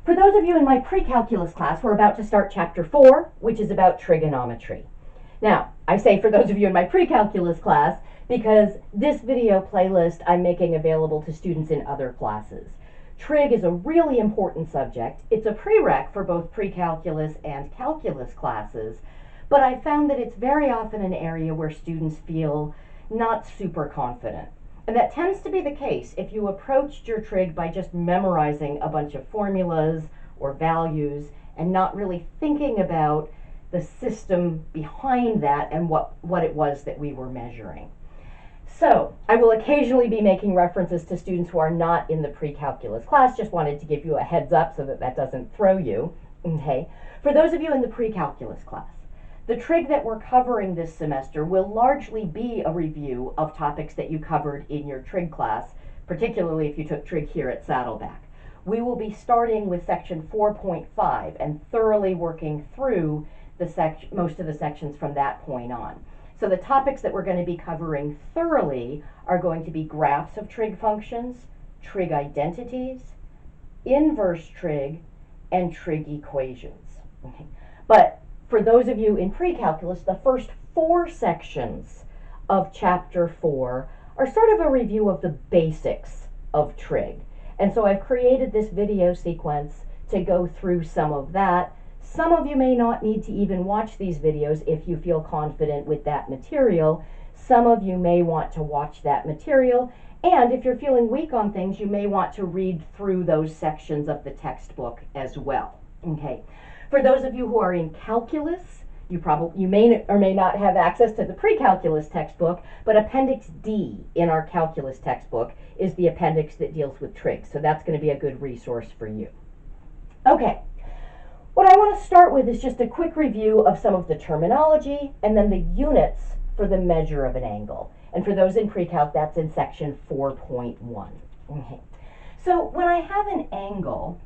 For those of you in my pre-calculus class, we're about to start chapter 4, which is about trigonometry. Now, I say for those of you in my pre-calculus class because this video playlist I'm making available to students in other classes. Trig is a really important subject. It's a prereq for both pre-calculus and calculus classes, but I found that it's very often an area where students feel not super confident. And that tends to be the case if you approached your trig by just memorizing a bunch of formulas or values and not really thinking about the system behind that and what it was that we were measuring. So I will occasionally be making references to students who are not in the pre-calculus class. Just wanted to give you a heads up so that doesn't throw you. Okay. For those of you in the pre-calculus class, the trig that we're covering this semester will largely be a review of topics that you covered in your trig class, particularly if you took trig here at Saddleback. We will be starting with section 4.5 and thoroughly working through most of the sections from that point on. So the topics that we're going to be covering thoroughly are going to be graphs of trig functions, trig identities, inverse trig, and trig equations. Okay. But for those of you in pre-calculus, the first 4 sections of chapter 4 are sort of a review of the basics of trig. And so I've created this video sequence to go through some of that. Some of you may not need to even watch these videos if you feel confident with that material. Some of you may want to watch that material. And if you're feeling weak on things, you may want to read through those sections of the textbook as well. Okay. For those of you who are in calculus, you may or may not have access to the pre-calculus textbook, but Appendix D in our calculus textbook is the appendix that deals with trig. So that's going to be a good resource for you. Okay. What I want to start with is just a quick review of some of the terminology and then the units for the measure of an angle. And for those in pre-calc, that's in section 4.1. Okay. So when I have an angle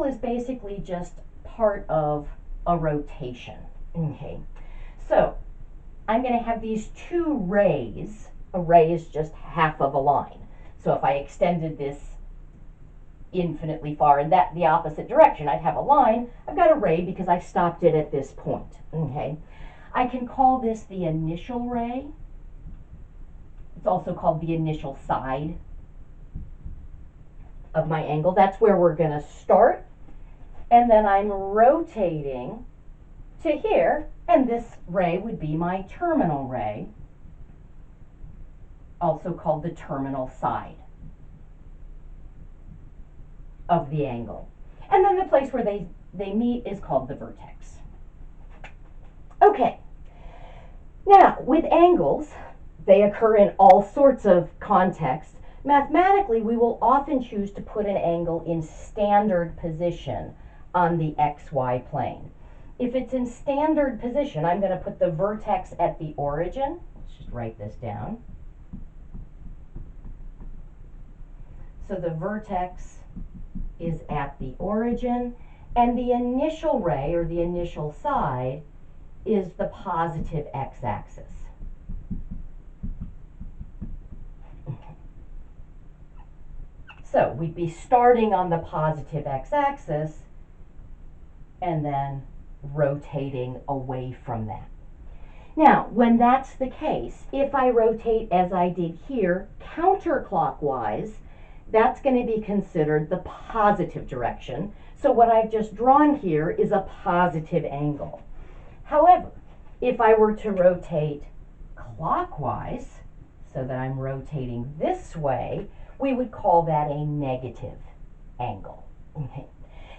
is basically just part of a rotation. Okay. So I'm going to have these 2 rays. A ray is just half of a line. So if I extended this infinitely far in the opposite direction, I'd have a line. I've got a ray because I stopped it at this point. Okay. I can call this the initial ray. It's also called the initial side of my angle. That's where we're going to start. And then I'm rotating to here, and this ray would be my terminal ray, also called the terminal side of the angle. And then the place where they meet is called the vertex. Okay. Now, with angles, they occur in all sorts of contexts. Mathematically, we will often choose to put an angle in standard position on the xy plane. If it's in standard position, I'm going to put the vertex at the origin. Let's just write this down. So the vertex is at the origin, and the initial ray, or the initial side, is the positive x-axis. So we'd be starting on the positive x-axis and then rotating away from that. Now, when that's the case, if I rotate as I did here, counterclockwise, that's going to be considered the positive direction. So what I've just drawn here is a positive angle. However, if I were to rotate clockwise, so that I'm rotating this way, we would call that a negative angle. Okay.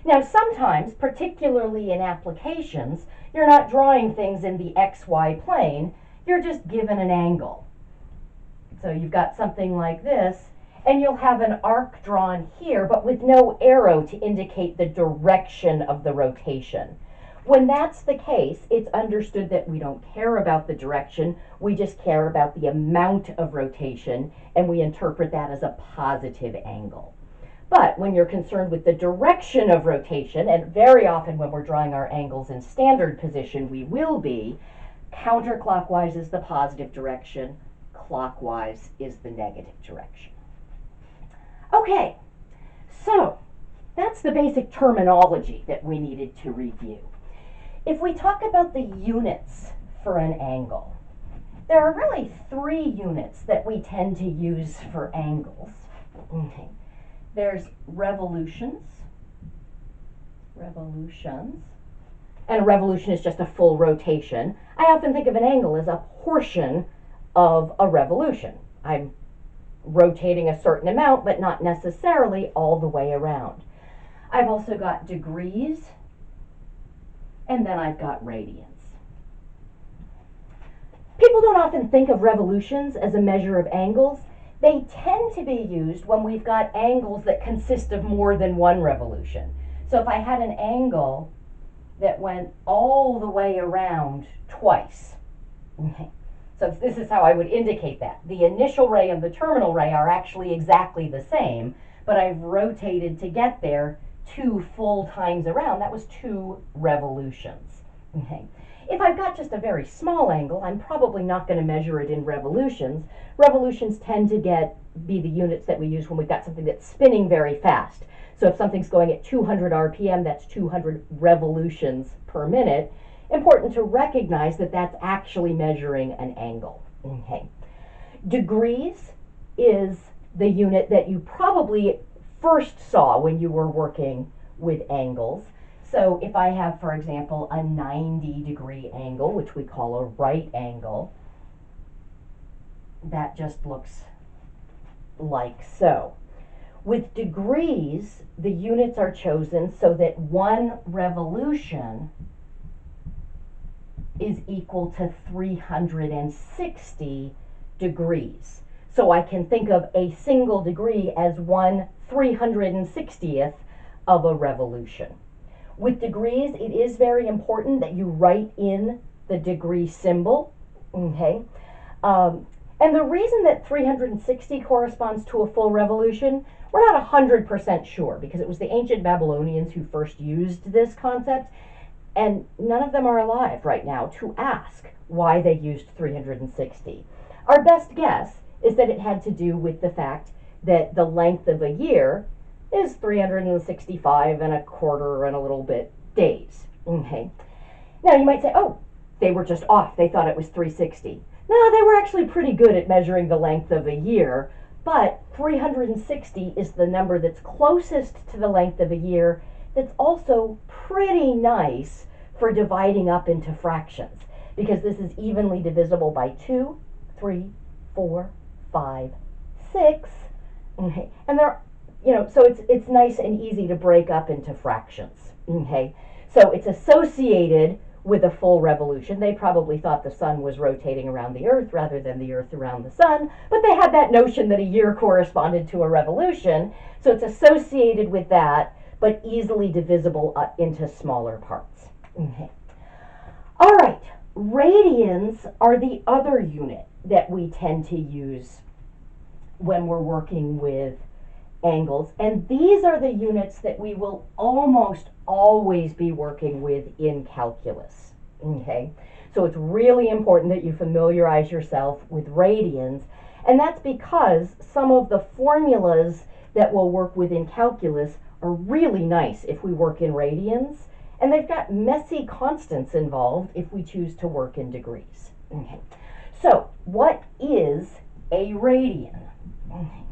Now, sometimes, particularly in applications, you're not drawing things in the xy plane, you're just given an angle. So you've got something like this, and you'll have an arc drawn here, but with no arrow to indicate the direction of the rotation. When that's the case, it's understood that we don't care about the direction, we just care about the amount of rotation, and we interpret that as a positive angle. But when you're concerned with the direction of rotation, and very often when we're drawing our angles in standard position, we will be, counterclockwise is the positive direction, clockwise is the negative direction. Okay, so that's the basic terminology that we needed to review. If we talk about the units for an angle, there are really 3 units that we tend to use for angles. Okay. There's revolutions, and a revolution is just a full rotation. I often think of an angle as a portion of a revolution. I'm rotating a certain amount, but not necessarily all the way around. I've also got degrees, and then I've got radians. People don't often think of revolutions as a measure of angles. They tend to be used when we've got angles that consist of more than one revolution. So if I had an angle that went all the way around twice, okay, so this is how I would indicate that. The initial ray and the terminal ray are actually exactly the same, but I've rotated to get there 2 full times around. That was 2 revolutions. Okay. If I've got just a very small angle, I'm probably not going to measure it in revolutions. Revolutions tend to be the units that we use when we've got something that's spinning very fast. So if something's going at 200 RPM, that's 200 revolutions per minute. Important to recognize that that's actually measuring an angle. Okay. Degrees is the unit that you probably first saw when you were working with angles. So if I have, for example, a 90-degree angle, which we call a right angle, that just looks like so. With degrees, the units are chosen so that 1 revolution is equal to 360 degrees. So I can think of a single degree as 1/360th of a revolution. With degrees, it is very important that you write in the degree symbol, okay? And the reason that 360 corresponds to a full revolution, we're not 100% sure, because it was the ancient Babylonians who first used this concept, and none of them are alive right now to ask why they used 360. Our best guess is that it had to do with the fact that the length of a year is 365 and a quarter and a little bit days. Okay. Now you might say, oh, they were just off. They thought it was 360. No, they were actually pretty good at measuring the length of a year, but 360 is the number that's closest to the length of a year, that's also pretty nice for dividing up into fractions, because this is evenly divisible by 2, 3, 4, 5, 6. Okay. And there, so it's nice and easy to break up into fractions. Okay. So it's associated with a full revolution. They probably thought the sun was rotating around the earth rather than the earth around the sun, but they had that notion that a year corresponded to a revolution, so it's associated with that, but easily divisible into smaller parts. Okay. All right, radians are the other unit that we tend to use when we're working with angles, and these are the units that we will almost always be working with in calculus. Okay, so it's really important that you familiarize yourself with radians, and that's because some of the formulas that we'll work with in calculus are really nice if we work in radians, and they've got messy constants involved if we choose to work in degrees. Okay, so what is a radian? Okay.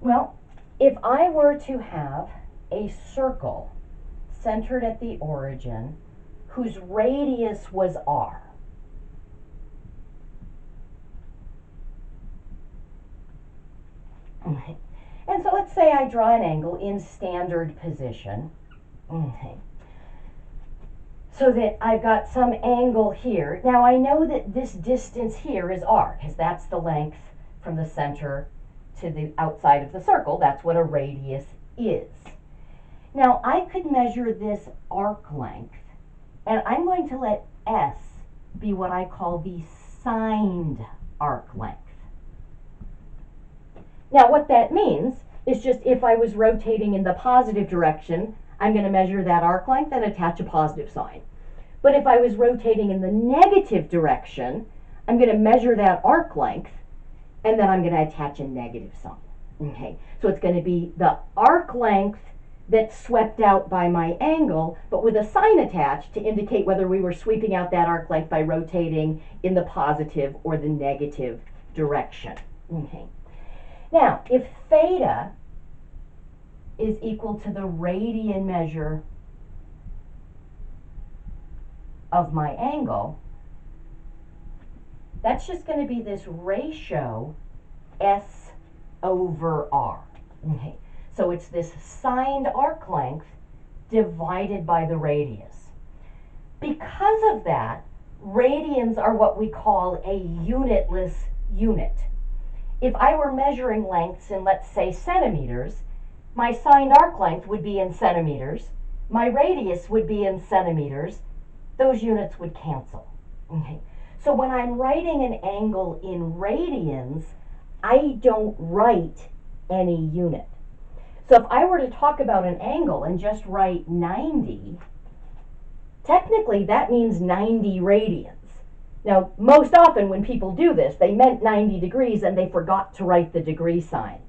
Well, if I were to have a circle centered at the origin whose radius was r, okay. And so let's say I draw an angle in standard position, okay, so that I've got some angle here. Now I know that this distance here is r, because that's the length from the center to the outside of the circle. That's what a radius is. Now I could measure this arc length, and I'm going to let S be what I call the signed arc length. Now what that means is just if I was rotating in the positive direction, I'm going to measure that arc length and attach a positive sign. But if I was rotating in the negative direction, I'm going to measure that arc length, and then I'm going to attach a negative sign. Okay, so it's going to be the arc length that's swept out by my angle, but with a sign attached to indicate whether we were sweeping out that arc length by rotating in the positive or the negative direction. Okay. Now, if theta is equal to the radian measure of my angle, that's just going to be this ratio S over R. Okay. So it's this signed arc length divided by the radius. Because of that, radians are what we call a unitless unit. If I were measuring lengths in, let's say, centimeters, my signed arc length would be in centimeters, my radius would be in centimeters, those units would cancel. Okay. So when I'm writing an angle in radians, I don't write any unit. So if I were to talk about an angle and just write 90, technically that means 90 radians. Now, most often when people do this, they meant 90 degrees and they forgot to write the degree sign.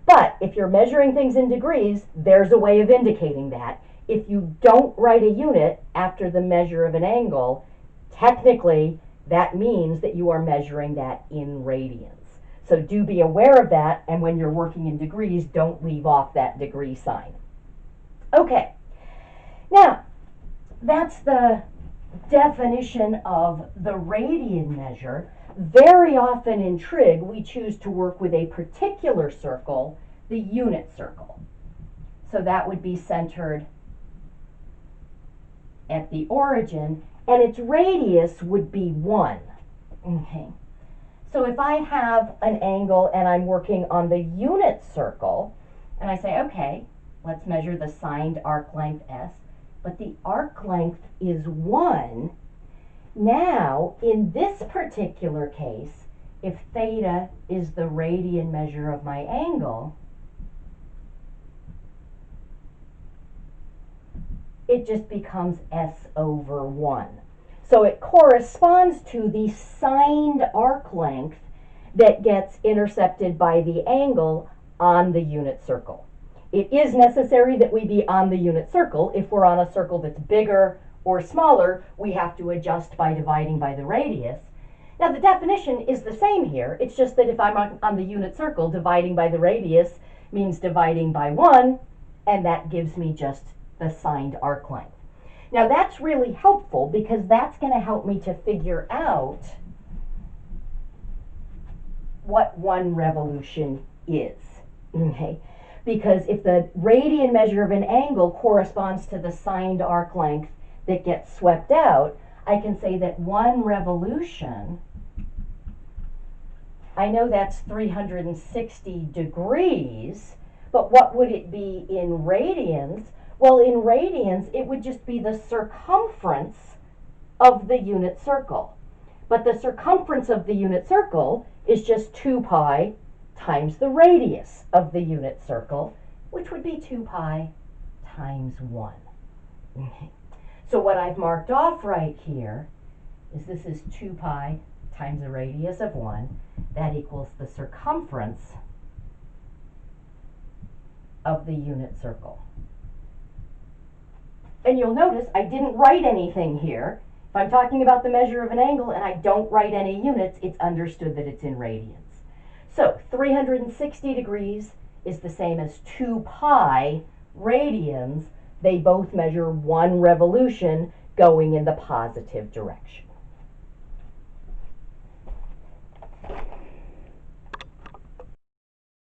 But if you're measuring things in degrees, there's a way of indicating that. If you don't write a unit after the measure of an angle, technically that means that you are measuring that in radians. So do be aware of that, and when you're working in degrees, don't leave off that degree sign. Okay, now that's the definition of the radian measure. Very often in trig, we choose to work with a particular circle, the unit circle. So that would be centered at the origin, and its radius would be 1. Okay. So if I have an angle and I'm working on the unit circle, and I say, okay, let's measure the signed arc length S, but the arc length is 1. Now, in this particular case, if theta is the radian measure of my angle, it just becomes S over 1. So it corresponds to the signed arc length that gets intercepted by the angle on the unit circle. It is necessary that we be on the unit circle. If we're on a circle that's bigger or smaller, we have to adjust by dividing by the radius. Now the definition is the same here. It's just that if I'm on the unit circle, dividing by the radius means dividing by 1, and that gives me just the signed arc length. Now that's really helpful because that's going to help me to figure out what 1 revolution is. Okay? Because if the radian measure of an angle corresponds to the signed arc length that gets swept out, I can say that 1 revolution, I know that's 360 degrees, but what would it be in radians? Well, in radians, it would just be the circumference of the unit circle. But the circumference of the unit circle is just 2 pi times the radius of the unit circle, which would be 2 pi times 1. Okay. So what I've marked off right here is this is 2 pi times the radius of 1. That equals the circumference of the unit circle. And you'll notice I didn't write anything here. If I'm talking about the measure of an angle and I don't write any units, it's understood that it's in radians. So 360 degrees is the same as 2 pi radians. They both measure 1 revolution going in the positive direction.